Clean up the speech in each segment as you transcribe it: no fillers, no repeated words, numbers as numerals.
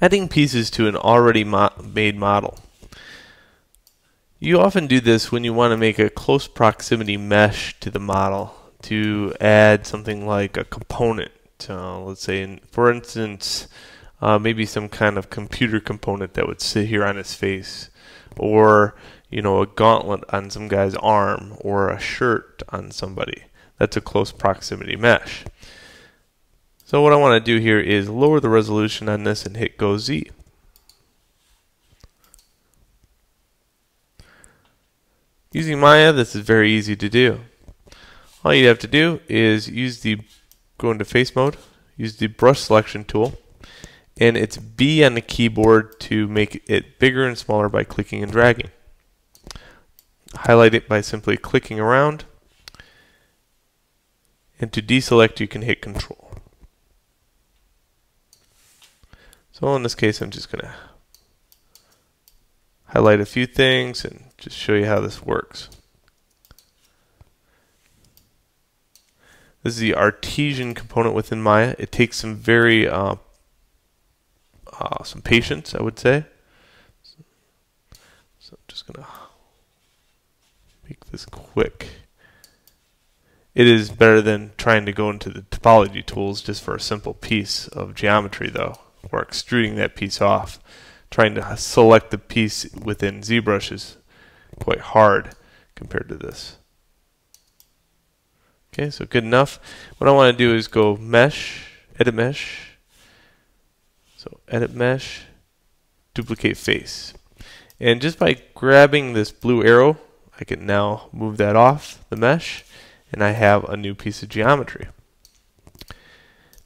Adding pieces to an already made model. You often do this when you want to make a close proximity mesh to the model to add something like a component. Let's say, for instance, maybe some kind of computer component that would sit here on his face, or a gauntlet on some guy's arm, or a shirt on somebody. That's a close proximity mesh. So what I want to do here is lower the resolution on this and hit Go Z. Using Maya, this is very easy to do. All you have to do is go into face mode, use the brush selection tool, and it's B on the keyboard to make it bigger and smaller by clicking and dragging. Highlight it by simply clicking around, and to deselect you can hit Control. So in this case, I'm just going to highlight a few things and just show you how this works. This is the artesian component within Maya. It takes some some patience, I would say. So I'm just going to make this quick. It is better than trying to go into the topology tools just for a simple piece of geometry, though, or extruding that piece off. Trying to select the piece within Zbrush is quite hard compared to this. Okay, so good enough. What I want to do is go Mesh, Edit Mesh. So Edit Mesh, Duplicate Face. And just by grabbing this blue arrow, I can now move that off the mesh, and I have a new piece of geometry.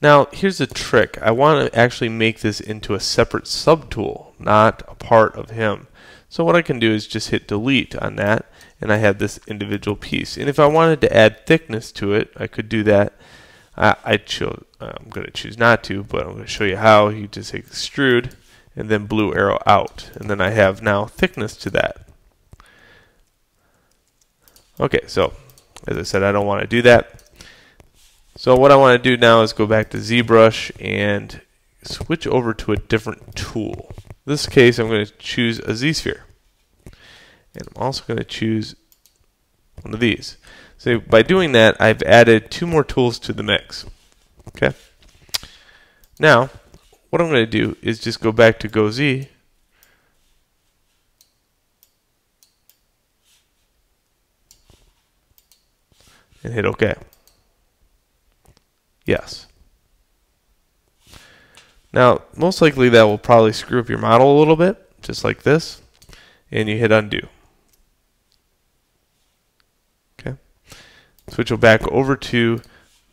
Now, here's the trick. I want to actually make this into a separate subtool, not a part of him. So what I can do is just hit delete on that, and I have this individual piece. And if I wanted to add thickness to it, I could do that. I'm going to choose not to, but I'm going to show you how. You just hit extrude, and then blue arrow out. And then I have now thickness to that. Okay, so as I said, I don't want to do that. So what I want to do now is go back to ZBrush and switch over to a different tool. In this case, I'm going to choose a Z-sphere. And I'm also going to choose one of these. So by doing that, I've added two more tools to the mix. Okay. Now, what I'm going to do is just go back to Go Z. And hit OK. Yes. Now, most likely that will probably screw up your model a little bit, just like this, and you hit undo. Okay. Switch it back over to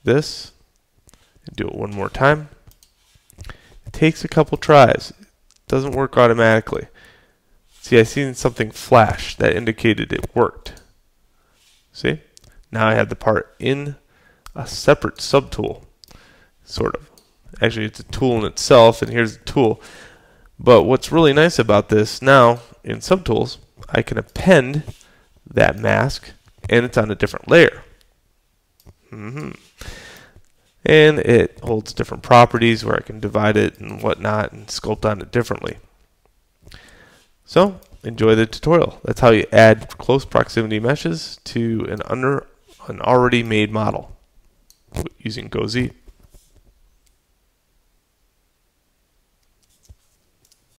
this, and do it one more time. It takes a couple tries. It doesn't work automatically. See, I seen something flash that indicated it worked. See? Now I have the part in a separate subtool, sort of. Actually, it's a tool in itself, and here's the tool. But what's really nice about this now in subtools, I can append that mask, and it's on a different layer. And it holds different properties where I can divide it and whatnot and sculpt on it differently. So, enjoy the tutorial. That's how you add close proximity meshes to an already made model using Go Z.